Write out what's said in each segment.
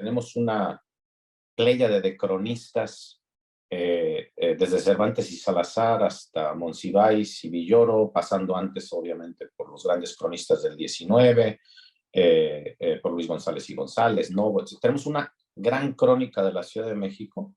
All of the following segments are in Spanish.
tenemos una pléyade de cronistas, desde Cervantes y Salazar hasta Monsiváis y Villoro, pasando antes, obviamente, por los grandes cronistas del 19, por Luis González y González, ¿no? Tenemos una gran crónica de la Ciudad de México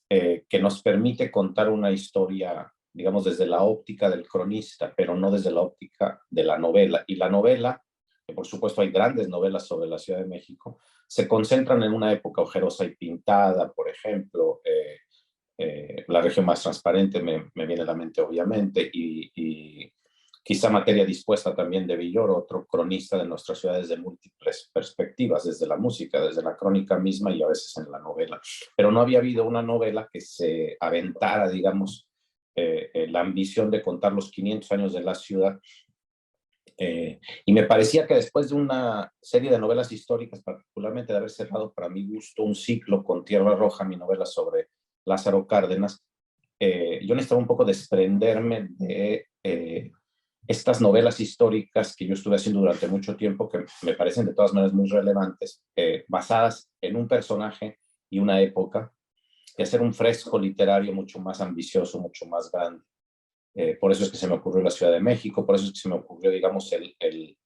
que nos permite contar una historia, digamos, desde la óptica del cronista, pero no desde la óptica de la novela. Y la novela, que por supuesto hay grandes novelas sobre la Ciudad de México, se concentran en una época ojerosa y pintada, por ejemplo, La región más transparente me viene a la mente, obviamente, y quizá Materia dispuesta también de Villoro, otro cronista de nuestras ciudades de múltiples perspectivas, desde la música, desde la crónica misma y a veces en la novela. Pero no había habido una novela que se aventara, digamos, la ambición de contar los 500 años de la ciudad. Y me parecía que después de una serie de novelas históricas, particularmente de haber cerrado para mi gusto un ciclo con Tierra Roja, mi novela sobre Lázaro Cárdenas, yo necesitaba un poco desprenderme de estas novelas históricas que yo estuve haciendo durante mucho tiempo, que me parecen de todas maneras muy relevantes, basadas en un personaje y una época, y hacer un fresco literario mucho más ambicioso, mucho más grande. Por eso es que se me ocurrió la Ciudad de México, por eso es que se me ocurrió, digamos, el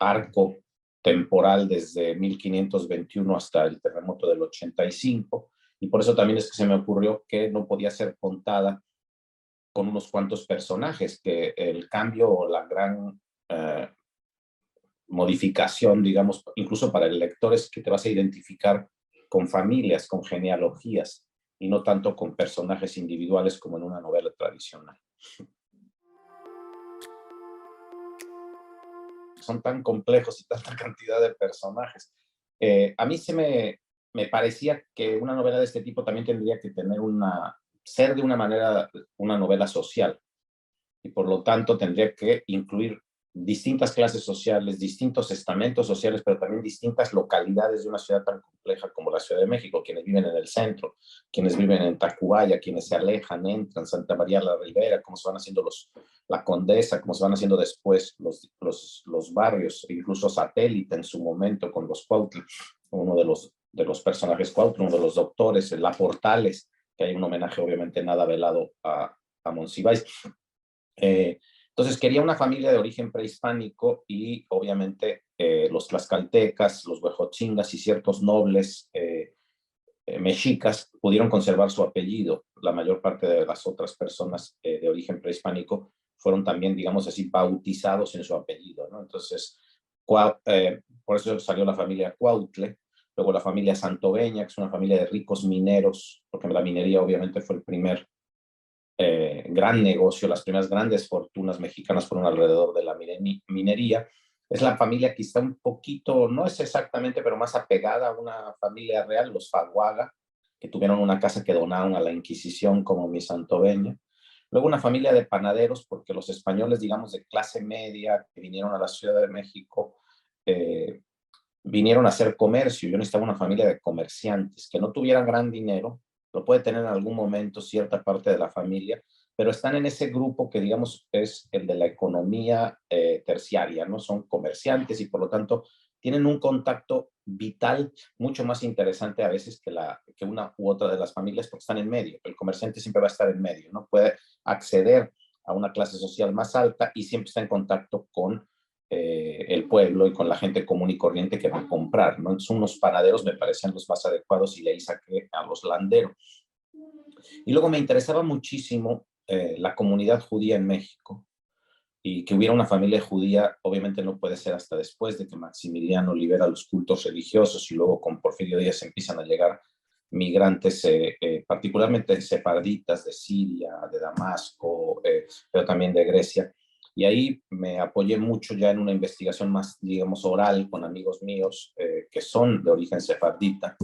arco temporal desde 1521 hasta el terremoto del 85, y por eso también es que se me ocurrió que no podía ser contada con unos cuantos personajes, que el cambio o la gran modificación, digamos, incluso para el lector, es que te vas a identificar con familias, con genealogías, y no tanto con personajes individuales como en una novela tradicional. Son tan complejos y tanta cantidad de personajes. A mí me parecía que una novela de este tipo también tendría que tener ser de una manera una novela social, y por lo tanto tendría que incluir distintas clases sociales, distintos estamentos sociales, pero también distintas localidades de una ciudad tan compleja como la Ciudad de México, quienes viven en el centro, quienes viven en Tacubaya, quienes se alejan, entran, Santa María la Ribera, cómo se van haciendo la Condesa, cómo se van haciendo después los barrios, incluso Satélite en su momento con los Cuautla, uno de los personajes Cuautla, uno de los doctores, la Portales, que hay un homenaje obviamente nada velado a Monsiváis. Entonces quería una familia de origen prehispánico y obviamente los tlaxcaltecas, los huejotzingas y ciertos nobles mexicas pudieron conservar su apellido. La mayor parte de las otras personas de origen prehispánico fueron también, digamos así, bautizados en su apellido, ¿no? Entonces, por eso salió la familia Cuautle, luego la familia Santoveña, que es una familia de ricos mineros, porque la minería obviamente fue el primer gran negocio, las primeras grandes fortunas mexicanas fueron alrededor de la minería. Es la familia quizá un poquito, no es exactamente, pero más apegada a una familia real, los Faguaga, que tuvieron una casa que donaron a la Inquisición como mi Santoveña. Luego una familia de panaderos, porque los españoles, digamos, de clase media, que vinieron a la Ciudad de México, vinieron a hacer comercio. Yo necesitaba una familia de comerciantes que no tuvieran gran dinero, lo puede tener en algún momento cierta parte de la familia, pero están en ese grupo que, digamos, es el de la economía terciaria, ¿no? Son comerciantes y por lo tanto tienen un contacto vital mucho más interesante a veces que una u otra de las familias, porque están en medio. El comerciante siempre va a estar en medio, ¿no? Puede acceder a una clase social más alta y siempre está en contacto con el pueblo y con la gente común y corriente que va a comprar, ¿no? Entonces, unos panaderos me parecían los más adecuados y de ahí saqué a los landeros. Y luego me interesaba muchísimo la comunidad judía en México, y que hubiera una familia judía, obviamente no puede ser hasta después de que Maximiliano libera los cultos religiosos y luego con Porfirio Díaz empiezan a llegar migrantes, particularmente sefarditas de Siria, de Damasco, pero también de Grecia. Y ahí me apoyé mucho ya en una investigación más, digamos, oral con amigos míos que son de origen sefardita,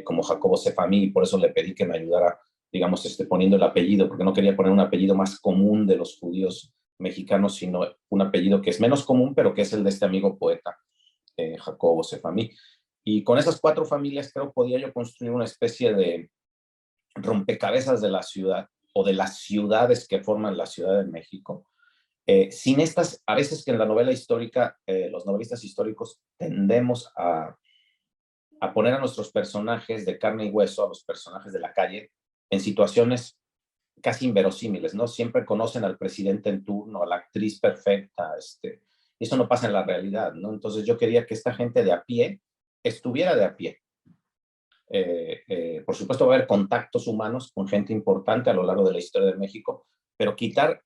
como Jacobo Sefamí, y por eso le pedí que me ayudara, digamos, poniendo el apellido, porque no quería poner un apellido más común de los judíos mexicanos, sino un apellido que es menos común, pero que es el de este amigo poeta, Jacobo Sefamí. Y con esas 4 familias creo podía yo construir una especie de rompecabezas de la ciudad o de las ciudades que forman la Ciudad de México. Sin estas, a veces que en la novela histórica, los novelistas históricos tendemos a poner a nuestros personajes de carne y hueso, a los personajes de la calle, en situaciones casi inverosímiles, ¿no? Siempre conocen al presidente en turno, a la actriz perfecta, y eso no pasa en la realidad, ¿no? Entonces yo quería que esta gente de a pie estuviera de a pie. Por supuesto va a haber contactos humanos con gente importante a lo largo de la historia de México, pero quitar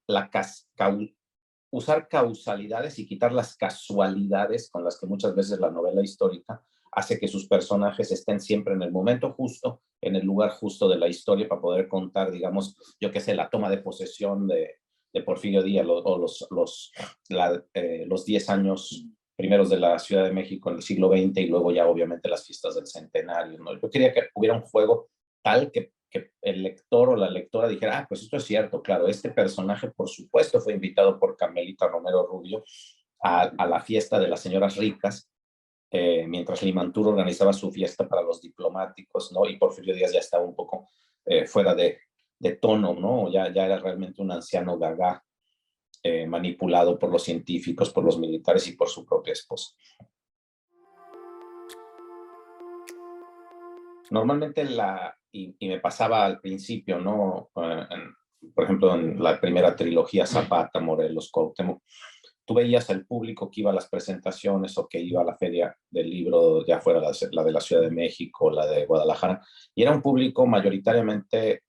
usar causalidades y quitar las casualidades con las que muchas veces la novela histórica hace que sus personajes estén siempre en el momento justo, en el lugar justo de la historia para poder contar, digamos, yo qué sé, la toma de posesión de Porfirio Díaz o los 10 años primeros de la Ciudad de México en el siglo XX y luego ya obviamente las fiestas del centenario, ¿no? Yo quería que hubiera un juego tal que el lector o la lectora dijera, ah, pues esto es cierto, claro, este personaje por supuesto fue invitado por Carmelita Romero Rubio a la fiesta de las señoras ricas, mientras Limantur organizaba su fiesta para los diplomáticos, ¿no? Y Porfirio Díaz ya estaba un poco fuera de tono, ¿no? Ya era realmente un anciano gaga, manipulado por los científicos, por los militares y por su propia esposa. Normalmente y me pasaba al principio, ¿no? Por ejemplo, en la primera trilogía, Zapata, Morelos, Cuauhtémoc, tú veías al público que iba a las presentaciones o que iba a la feria del libro de afuera, la de la Ciudad de México, la de Guadalajara, y era un público mayoritariamente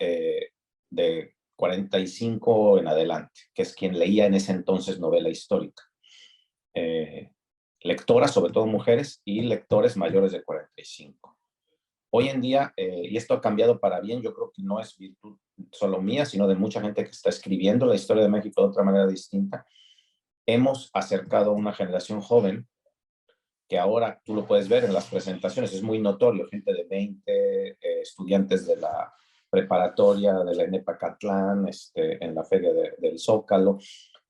de 45 en adelante, que es quien leía en ese entonces novela histórica. Lectoras, sobre todo mujeres, y lectores mayores de 45. Hoy en día, y esto ha cambiado para bien, yo creo que no es virtud solo mía, sino de mucha gente que está escribiendo la historia de México de otra manera distinta. Hemos acercado a una generación joven que ahora tú lo puedes ver en las presentaciones, es muy notorio, gente de 20, estudiantes de la preparatoria, de la ENEPA Catlán, en la Feria del Zócalo,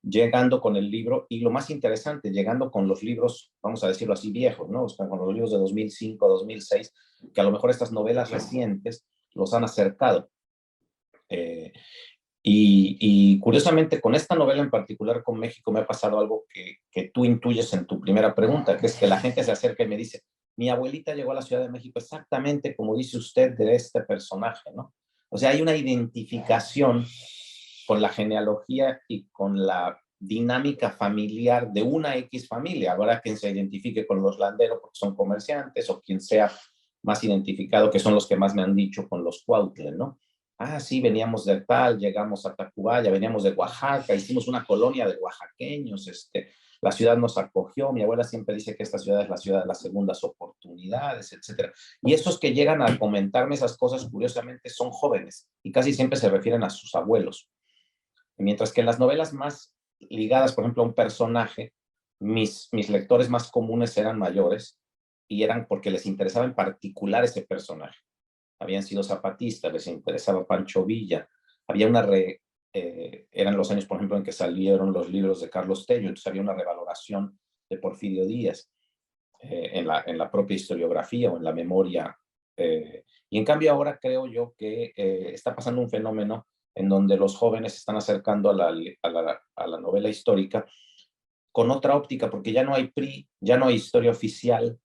llegando con el libro, y lo más interesante, llegando con los libros, vamos a decirlo así, viejos, ¿no? O sea, con los libros de 2005, 2006, que a lo mejor estas novelas recientes los han acercado. Y curiosamente, con esta novela en particular, con México, me ha pasado algo que tú intuyes en tu primera pregunta, que es que la gente se acerca y me dice, mi abuelita llegó a la Ciudad de México exactamente como dice usted de este personaje, ¿no? O sea, hay una identificación con la genealogía y con la dinámica familiar de una X familia. Habrá quien se identifique con los Landeros porque son comerciantes, o quien sea más identificado, que son los que más me han dicho, con los Cuautla, ¿no? Ah, sí, veníamos de tal, llegamos a Tacubaya, veníamos de Oaxaca, hicimos una colonia de oaxaqueños, la ciudad nos acogió, mi abuela siempre dice que esta ciudad es la ciudad de las segundas oportunidades, etcétera. Y esos que llegan a comentarme esas cosas, curiosamente, son jóvenes y casi siempre se refieren a sus abuelos. Mientras que en las novelas más ligadas, por ejemplo, a un personaje, mis lectores más comunes eran mayores y eran porque les interesaba en particular ese personaje. Habían sido zapatistas, les interesaba Pancho Villa. Había eran los años, por ejemplo, en que salieron los libros de Carlos Tello, entonces había una revaloración de Porfirio Díaz en la propia historiografía o en la memoria. Y en cambio ahora creo yo que está pasando un fenómeno en donde los jóvenes se están acercando a la novela histórica con otra óptica, porque ya no hay PRI, ya no hay historia oficial,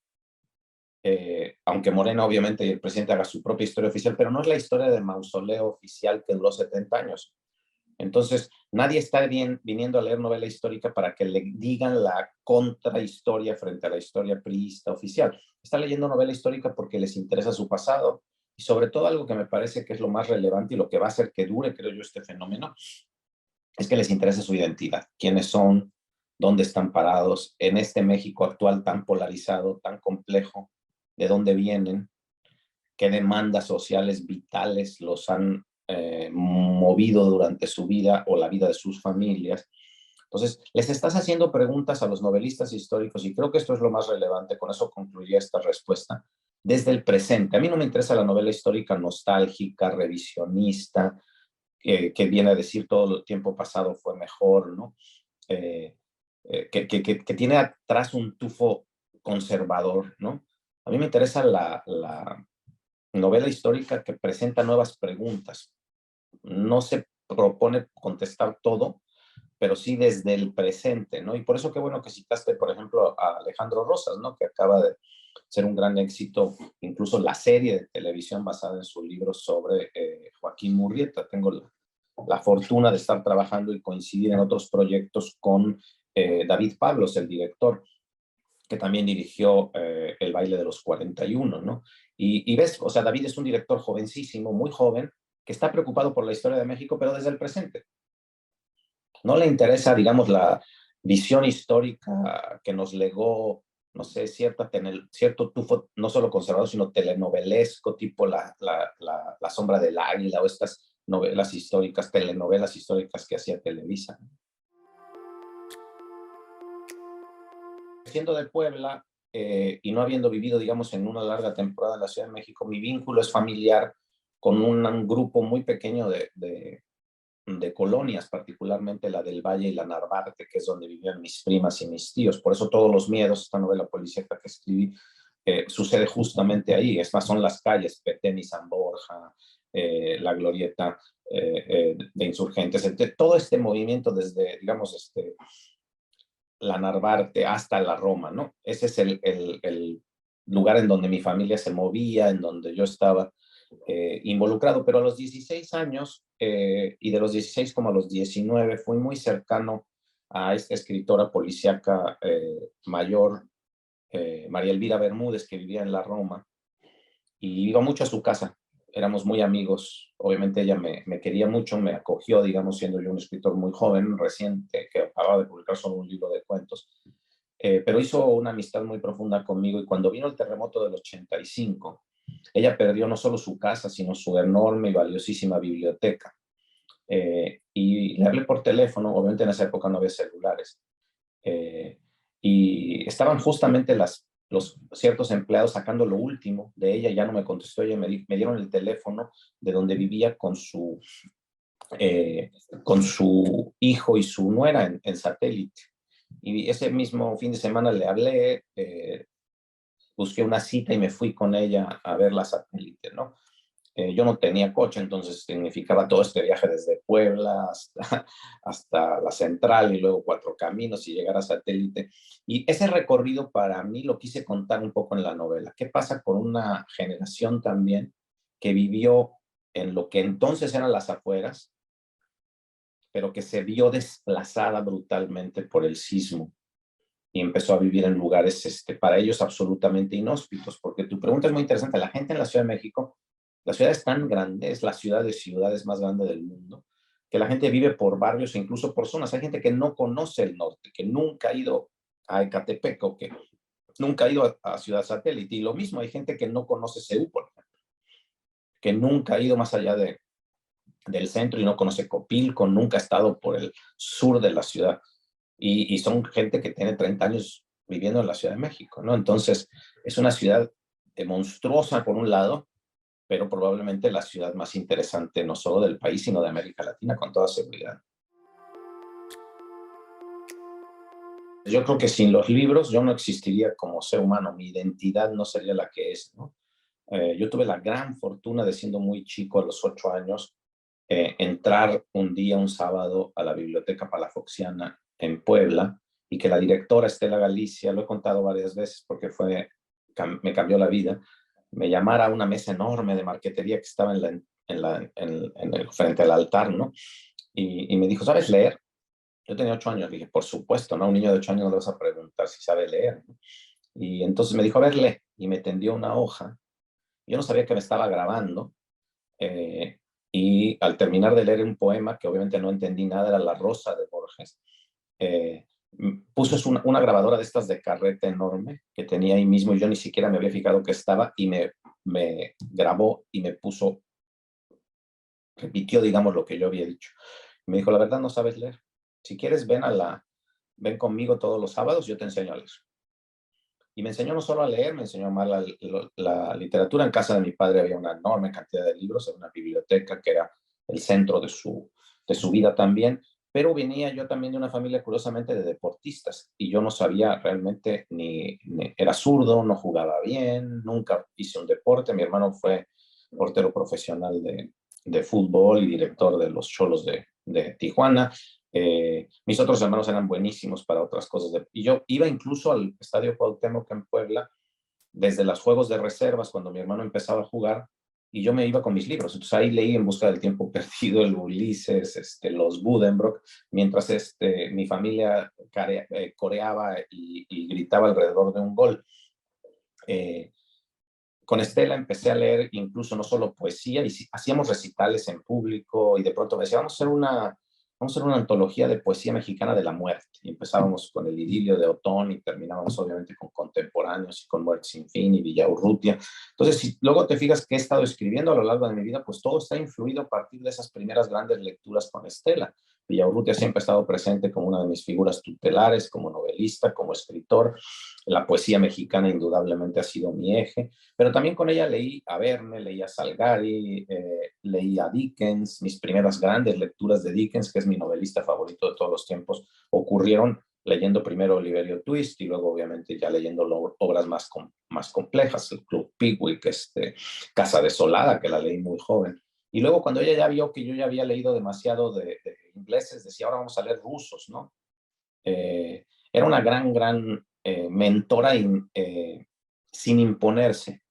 aunque Morena obviamente y el presidente haga su propia historia oficial, pero no es la historia de mausoleo oficial que duró 70 años. Entonces, nadie está viniendo a leer novela histórica para que le digan la contrahistoria frente a la historia priista oficial. Está leyendo novela histórica porque les interesa su pasado y sobre todo algo que me parece que es lo más relevante y lo que va a hacer que dure, creo yo, este fenómeno, es que les interesa su identidad, quiénes son, dónde están parados en este México actual tan polarizado, tan complejo, de dónde vienen, qué demandas sociales vitales los han movido durante su vida o la vida de sus familias. Entonces, les estás haciendo preguntas a los novelistas históricos y creo que esto es lo más relevante, con eso concluiría esta respuesta, desde el presente. A mí no me interesa la novela histórica nostálgica, revisionista, que viene a decir todo el tiempo pasado fue mejor, ¿no? Que tiene atrás un tufo conservador, ¿no? A mí me interesa la novela histórica que presenta nuevas preguntas. No se propone contestar todo, pero sí desde el presente, ¿no? Y por eso qué bueno que citaste, por ejemplo, a Alejandro Rosas, ¿no? Que acaba de ser un gran éxito, incluso la serie de televisión basada en su libro sobre Joaquín Murrieta. Tengo la fortuna de estar trabajando y coincidir en otros proyectos con David Pablos, el director, que también dirigió El baile de los 41, ¿no? Y ves, o sea, David es un director jovencísimo, muy joven, que está preocupado por la historia de México, pero desde el presente. No le interesa, digamos, la visión histórica que nos legó, no sé, cierto tufo, no solo conservador, sino telenovelesco, tipo la Sombra del Águila o estas novelas históricas, telenovelas históricas que hacía Televisa. Siendo de Puebla y no habiendo vivido, digamos, en una larga temporada en la Ciudad de México, mi vínculo es familiar con un grupo muy pequeño de colonias, particularmente la del Valle y la Narvarte, que es donde vivían mis primas y mis tíos. Por eso Todos los miedos, esta novela policíaca que escribí, sucede justamente ahí. Es más, son las calles, Petén y San Borja, la glorieta de insurgentes, entre todo este movimiento desde, digamos, la Narvarte hasta la Roma, ¿no? Ese es el lugar en donde mi familia se movía, en donde yo estaba involucrado, pero a los 16 años y de los 16 como a los 19 fui muy cercano a esta escritora policíaca mayor, María Elvira Bermúdez, que vivía en la Roma, y iba mucho a su casa, éramos muy amigos, obviamente ella me quería mucho, me acogió, digamos, siendo yo un escritor muy joven, reciente, que acababa de publicar solo un libro de cuentos, pero hizo una amistad muy profunda conmigo y cuando vino el terremoto del 85, ella perdió no solo su casa, sino su enorme y valiosísima biblioteca. Y le hablé por teléfono, obviamente en esa época no había celulares, eh, y estaban justamente los ciertos empleados sacando lo último de ella, ya no me contestó, ella me dieron el teléfono de donde vivía con su hijo y su nuera en satélite. Y ese mismo fin de semana le hablé, busqué una cita y me fui con ella a ver la satélite, ¿no? Yo no tenía coche, entonces significaba todo este viaje desde Puebla hasta la central y luego Cuatro Caminos y llegar a satélite. Y ese recorrido para mí lo quise contar un poco en la novela. ¿Qué pasa con una generación también que vivió en lo que entonces eran las afueras, pero que se vio desplazada brutalmente por el sismo y empezó a vivir en lugares para ellos absolutamente inhóspitos? Porque tu pregunta es muy interesante. La gente en la Ciudad de México, la ciudad es tan grande, es la ciudad de ciudades más grande del mundo, que la gente vive por barrios e incluso por zonas. Hay gente que no conoce el norte, que nunca ha ido a Ecatepec o que nunca ha ido a Ciudad Satélite. Y lo mismo, hay gente que no conoce CEU, por ejemplo, que nunca ha ido más allá del centro y no conoce Copilco, nunca ha estado por el sur de la ciudad. Y son gente que tiene 30 años viviendo en la Ciudad de México, ¿no? Entonces, es una ciudad monstruosa por un lado, pero probablemente la ciudad más interesante no solo del país, sino de América Latina, con toda seguridad. Yo creo que sin los libros yo no existiría como ser humano, mi identidad no sería la que es, ¿no? Yo tuve la gran fortuna de siendo muy chico, a los 8 años, entrar un día, un sábado, a la Biblioteca Palafoxiana en Puebla y que la directora Estela Galicia, lo he contado varias veces porque me cambió la vida, me llamara a una mesa enorme de marquetería que estaba frente al altar, ¿no? Y me dijo, ¿sabes leer? Yo tenía 8 años, dije, por supuesto, ¿no? A un niño de 8 años no le vas a preguntar si sabe leer, ¿no? Y entonces me dijo, a ver, lee, y me tendió una hoja. Yo no sabía que me estaba grabando, eh, y al terminar de leer un poema, que obviamente no entendí nada, era La Rosa de Borges, eh, puso una grabadora de estas de carrete enorme que tenía ahí mismo y yo ni siquiera me había fijado que estaba y me grabó y repitió, digamos, lo que yo había dicho. Me dijo, la verdad no sabes leer. Si quieres, ven conmigo todos los sábados, yo te enseño a leer. Y me enseñó no solo a leer, me enseñó a amar la literatura. En casa de mi padre había una enorme cantidad de libros, era una biblioteca que era el centro de su vida también, pero venía yo también de una familia curiosamente de deportistas y yo no sabía realmente era zurdo, no jugaba bien, nunca hice un deporte. Mi hermano fue portero profesional de fútbol y director de los Cholos de Tijuana. Mis otros hermanos eran buenísimos para otras cosas. Y yo iba incluso al Estadio Cuauhtémoc en Puebla desde los juegos de reservas, cuando mi hermano empezaba a jugar, y yo me iba con mis libros. Entonces ahí leí En busca del tiempo perdido, el Ulises, los Buddenbrook, mientras mi familia coreaba y gritaba alrededor de un gol. Con Estela empecé a leer incluso no solo poesía, y hacíamos recitales en público, y de pronto me decía, vamos a hacer una antología de poesía mexicana de la muerte. Y empezábamos con el idilio de Otón y terminábamos obviamente con contemporáneos y con Muerte sin fin y Villaurrutia. Entonces, si luego te fijas que he estado escribiendo a lo largo de mi vida, pues todo está influido a partir de esas primeras grandes lecturas con Estela. Villaurrutia siempre ha estado presente como una de mis figuras tutelares, como novelista, como escritor. La poesía mexicana indudablemente ha sido mi eje, pero también con ella leí a Verne, leí a Salgari, leí a Dickens. Mis primeras grandes lecturas de Dickens, que es mi novelista favorito de todos los tiempos, ocurrieron leyendo primero Oliverio Twist y luego obviamente ya leyendo obras más complejas, el Club Pickwick, Casa Desolada, que la leí muy joven. Y luego cuando ella ya vio que yo ya había leído demasiado de ingleses, decía, ahora vamos a leer rusos, ¿no? Era una gran mentora sin imponerse.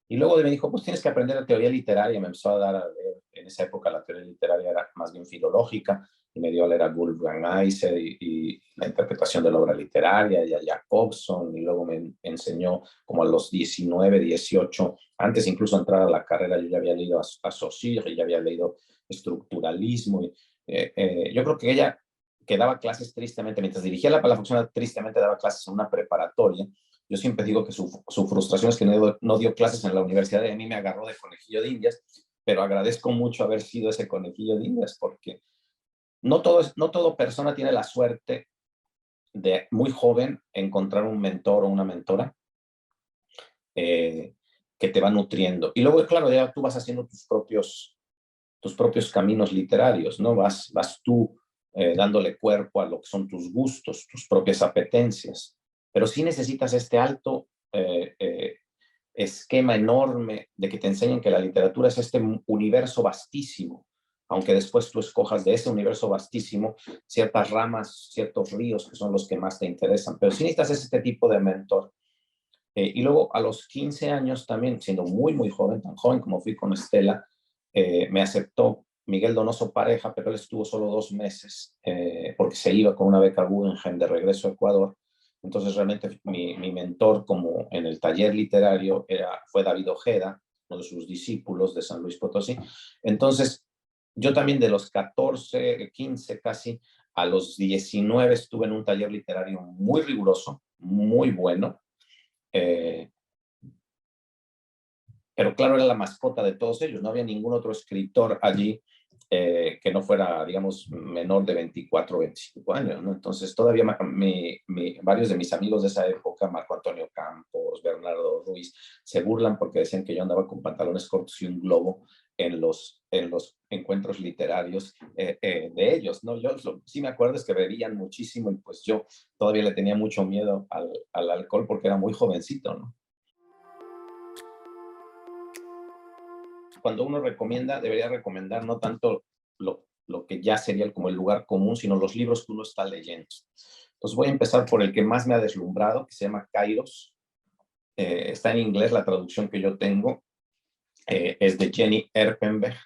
Y luego me dijo, pues tienes que aprender la teoría literaria. Me empezó a dar a leer, en esa época la teoría literaria era más bien filológica, y me dio a leer a Wolfgang Iser y la interpretación de la obra literaria, y a Jacobson, y luego me enseñó como a los 19, 18, antes incluso de entrar a la carrera, yo ya había leído a Saussure, y ya había leído estructuralismo. Yo creo que ella que daba clases tristemente, mientras dirigía la Palafoxana, tristemente daba clases en una preparatoria. Yo siempre digo que su frustración es que no dio clases en la universidad, y a mí me agarró de conejillo de indias, pero agradezco mucho haber sido ese conejillo de indias, porque no todo persona tiene la suerte de muy joven encontrar un mentor o una mentora que te va nutriendo. Y luego, claro, ya tú vas haciendo tus propios caminos literarios, ¿no? Vas tú dándole cuerpo a lo que son tus gustos, tus propias apetencias, pero sí necesitas este alto esquema enorme de que te enseñen que la literatura es este universo vastísimo, aunque después tú escojas de ese universo vastísimo ciertas ramas, ciertos ríos que son los que más te interesan, pero sí necesitas este tipo de mentor. Y luego a los 15 años también, siendo muy joven, tan joven como fui con Estela, me aceptó Miguel Donoso Pareja, pero él estuvo solo 2 meses porque se iba con una beca Guggenheim de regreso a Ecuador. Entonces realmente mi mentor como en el taller literario fue David Ojeda, uno de sus discípulos de San Luis Potosí. Entonces yo también de los 14, 15 casi, a los 19 estuve en un taller literario muy riguroso, muy bueno. Eh, pero claro, era la mascota de todos ellos, no había ningún otro escritor allí que no fuera, digamos, menor de 24 o 25 años, ¿no? Entonces todavía varios de mis amigos de esa época, Marco Antonio Campos, Bernardo Ruiz, se burlan porque decían que yo andaba con pantalones cortos y un globo en los encuentros literarios de ellos, ¿no? Yo sí me acuerdo es que bebían muchísimo, y pues yo todavía le tenía mucho miedo al alcohol porque era muy jovencito, ¿no? Cuando uno recomienda, debería recomendar no tanto lo que ya sería como el lugar común, sino los libros que uno está leyendo. Entonces voy a empezar por el que más me ha deslumbrado, que se llama Kairos. Está en inglés, la traducción que yo tengo es de Jenny Erpenbeck.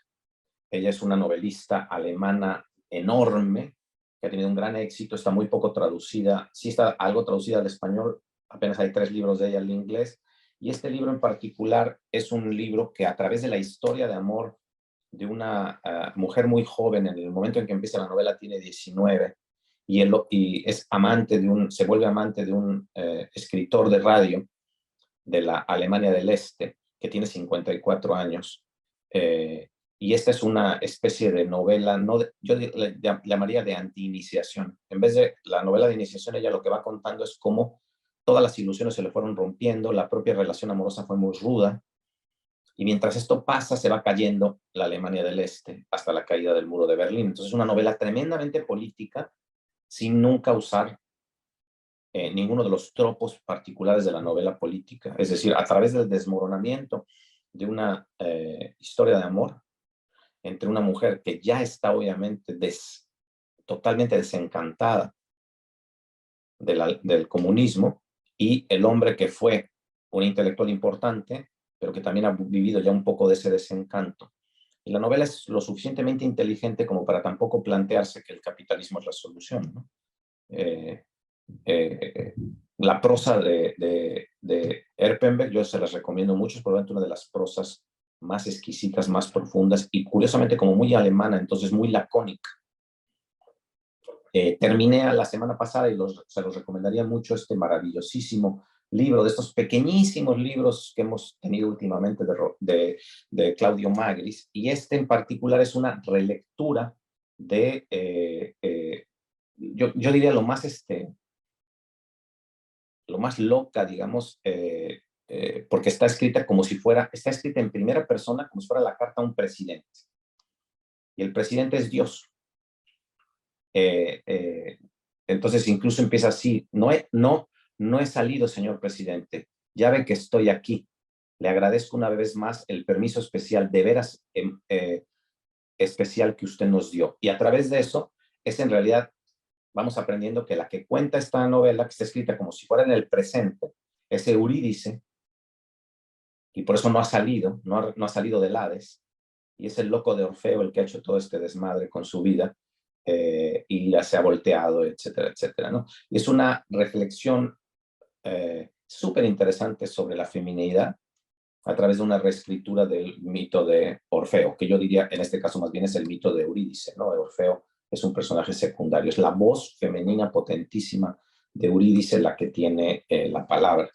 Ella es una novelista alemana enorme, que ha tenido un gran éxito, está muy poco traducida, sí está algo traducida al español, apenas hay 3 libros de ella en inglés, y este libro en particular es un libro que a través de la historia de amor de una mujer muy joven, en el momento en que empieza la novela tiene 19, y es amante se vuelve amante de un escritor de radio de la Alemania del Este, que tiene 54 años. Y esta es una especie de novela, yo le llamaría de anti-iniciación. En vez de la novela de iniciación, ella lo que va contando es cómo todas las ilusiones se le fueron rompiendo, la propia relación amorosa fue muy ruda, y mientras esto pasa, se va cayendo la Alemania del Este hasta la caída del muro de Berlín. Entonces es una novela tremendamente política, sin nunca usar ninguno de los tropos particulares de la novela política. Es decir, a través del desmoronamiento de una historia de amor entre una mujer que ya está obviamente totalmente desencantada del comunismo, y el hombre que fue un intelectual importante, pero que también ha vivido ya un poco de ese desencanto. Y la novela es lo suficientemente inteligente como para tampoco plantearse que el capitalismo es la solución, ¿no? La prosa de Erpenbeck, yo se las recomiendo mucho, es probablemente una de las prosas más exquisitas, más profundas, y curiosamente como muy alemana, entonces muy lacónica. Terminé la semana pasada y se los recomendaría mucho este maravillosísimo libro, de estos pequeñísimos libros que hemos tenido últimamente de Claudio Magris, y este en particular es una relectura de, yo diría lo más loca, digamos, porque está escrita está escrita en primera persona, como si fuera la carta a un presidente. Y el presidente es Dios. Entonces incluso empieza así: no he salido, señor presidente, ya ve que estoy aquí. Le agradezco una vez más el permiso especial, de veras especial, que usted nos dio. Y a través de eso es en realidad, vamos aprendiendo que la que cuenta esta novela, que está escrita como si fuera en el presente, es Eurídice, y por eso no ha salido del Hades, y es el loco de Orfeo el que ha hecho todo este desmadre con su vida, y ya se ha volteado, etcétera, etcétera, ¿no? Y es una reflexión súper interesante sobre la feminidad a través de una reescritura del mito de Orfeo, que yo diría en este caso más bien es el mito de Eurídice, ¿no? Orfeo es un personaje secundario, es la voz femenina potentísima de Eurídice la que tiene la palabra.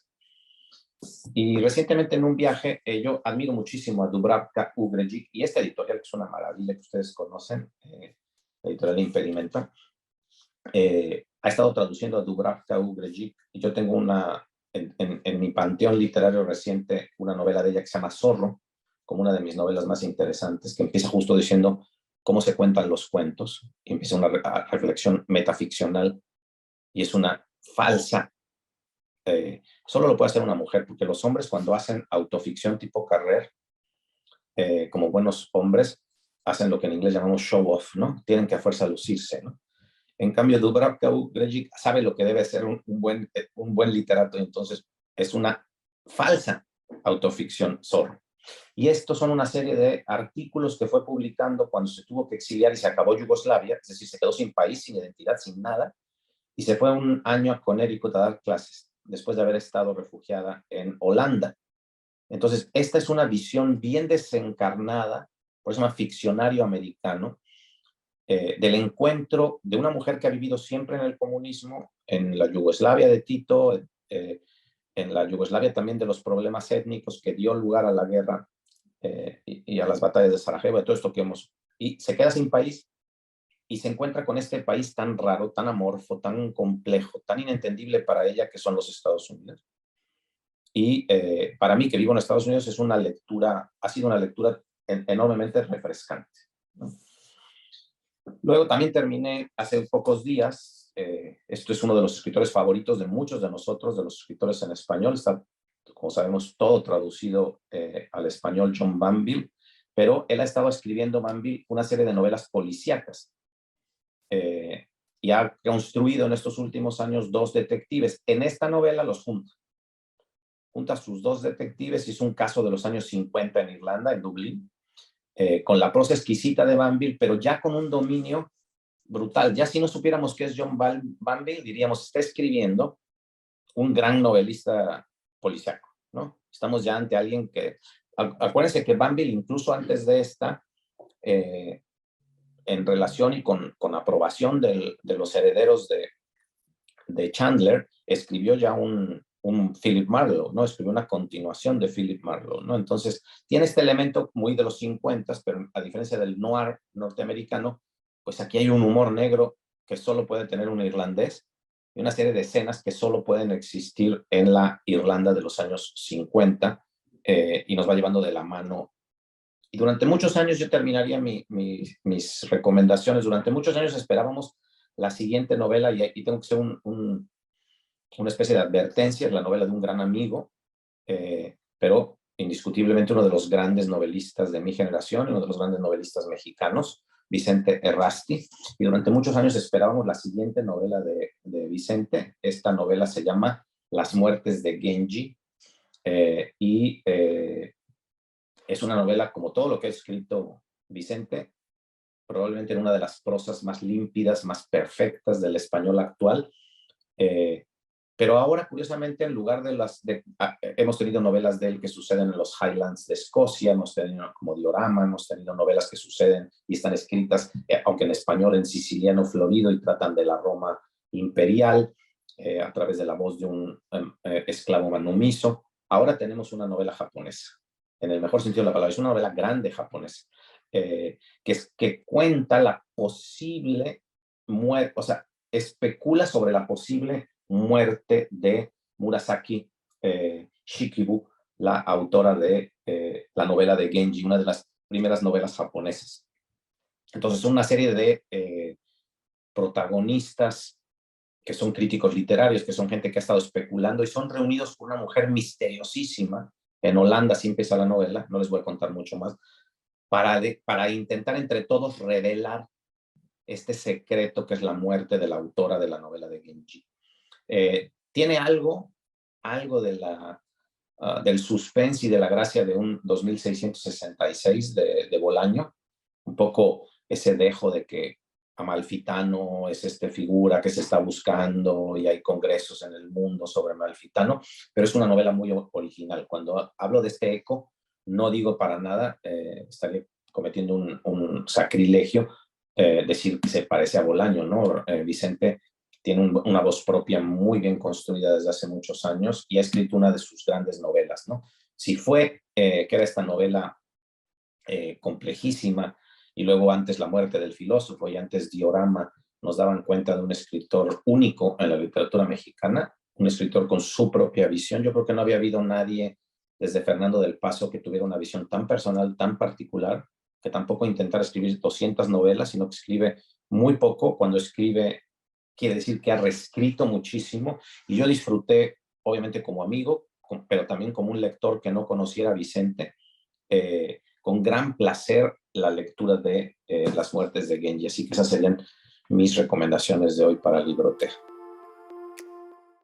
Y recientemente en un viaje, yo admiro muchísimo a Dubravka Ugregic, y esta editorial, que es una maravilla, que ustedes conocen, la editorial Impedimenta, ha estado traduciendo a Dubravka Ugregic, y yo tengo en mi panteón literario reciente una novela de ella que se llama Zorro, como una de mis novelas más interesantes, que empieza justo diciendo cómo se cuentan los cuentos, y empieza una reflexión metaficcional, y es una falsa. Solo lo puede hacer una mujer, porque los hombres, cuando hacen autoficción tipo Carrer, como buenos hombres, hacen lo que en inglés llamamos show off, ¿no? Tienen que a fuerza lucirse, ¿no? En cambio, Dubravka Ugregic sabe lo que debe ser un buen literato, y entonces es una falsa autoficción, Zorro. Y estos son una serie de artículos que fue publicando cuando se tuvo que exiliar y se acabó Yugoslavia, es decir, se quedó sin país, sin identidad, sin nada, y se fue un año a Connecticut a dar clases, después de haber estado refugiada en Holanda. Entonces, esta es una visión bien desencarnada, por eso se llama ficcionario americano, del encuentro de una mujer que ha vivido siempre en el comunismo, en la Yugoslavia de Tito, en la Yugoslavia también de los problemas étnicos que dio lugar a la guerra, y a las batallas de Sarajevo, de todo esto que y se queda sin país, y se encuentra con este país tan raro, tan amorfo, tan complejo, tan inentendible para ella, que son los Estados Unidos. Y para mí, que vivo en Estados Unidos, ha sido una lectura enormemente refrescante, ¿no? Luego también terminé hace pocos días, esto es uno de los escritores favoritos de muchos de nosotros, de los escritores en español, está, como sabemos, todo traducido al español, John Banville, pero él ha estado escribiendo, Banville, una serie de novelas policíacas, y ha construido en estos últimos años 2 detectives. En esta novela los junta sus 2 detectives, y es un caso de los años 50 en Irlanda, en Dublín, con la prosa exquisita de Banville, pero ya con un dominio brutal. Ya si no supiéramos qué es John Banville, diríamos, está escribiendo un gran novelista policíaco, ¿no? Estamos ya ante alguien que... Acuérdense que Banville, incluso antes de esta, en relación y con aprobación de los herederos de Chandler, escribió ya un Philip Marlowe, ¿no? Escribió una continuación de Philip Marlowe, ¿no? Entonces, tiene este elemento muy de los 50, pero a diferencia del noir norteamericano, pues aquí hay un humor negro que solo puede tener un irlandés, y una serie de escenas que solo pueden existir en la Irlanda de los años 50, y nos va llevando de la mano. Y durante muchos años, yo terminaría mis recomendaciones, durante muchos años esperábamos la siguiente novela, y tengo que ser una especie de advertencia, es la novela de un gran amigo, pero indiscutiblemente uno de los grandes novelistas de mi generación, uno de los grandes novelistas mexicanos, Vicente Errasti, y durante muchos años esperábamos la siguiente novela de Vicente. Esta novela se llama Las muertes de Genji, y es una novela, como todo lo que ha escrito Vicente, probablemente en una de las prosas más límpidas, más perfectas del español actual. Pero ahora, curiosamente, en lugar de hemos tenido novelas de él que suceden en los Highlands de Escocia, hemos tenido como Diorama, hemos tenido novelas que suceden y están escritas, aunque en español, en siciliano florido, y tratan de la Roma imperial, a través de la voz de un esclavo manumiso. Ahora tenemos una novela japonesa, en el mejor sentido de la palabra. Es una novela grande japonesa, que cuenta la posible muerte, o sea, especula sobre la posible muerte de Murasaki Shikibu, la autora de la novela de Genji, una de las primeras novelas japonesas. Entonces, una serie de protagonistas que son críticos literarios, que son gente que ha estado especulando y son reunidos por una mujer misteriosísima. En Holanda sí empieza la novela, no les voy a contar mucho más, para intentar entre todos revelar este secreto que es la muerte de la autora de la novela de Genji. Tiene algo del suspense y de la gracia de un 2666 de Bolaño, un poco ese dejo de que Amalfitano es figura que se está buscando y hay congresos en el mundo sobre Amalfitano, pero es una novela muy original. Cuando hablo de este eco, no digo para nada, estaría cometiendo un sacrilegio, decir que se parece a Bolaño, ¿no? Vicente tiene una voz propia muy bien construida desde hace muchos años y ha escrito una de sus grandes novelas, ¿no? Si fue, que era esta novela complejísima, y luego antes La muerte del filósofo y antes Diorama, nos daban cuenta de un escritor único en la literatura mexicana, un escritor con su propia visión. Yo creo que no había habido nadie desde Fernando del Paso que tuviera una visión tan personal, tan particular, que tampoco intentara escribir 200 novelas, sino que escribe muy poco. Cuando escribe, quiere decir que ha reescrito muchísimo, y yo disfruté, obviamente como amigo, pero también como un lector que no conociera a Vicente, con gran placer la lectura de Las muertes de Genji. Así que esas serían mis recomendaciones de hoy para Librotea.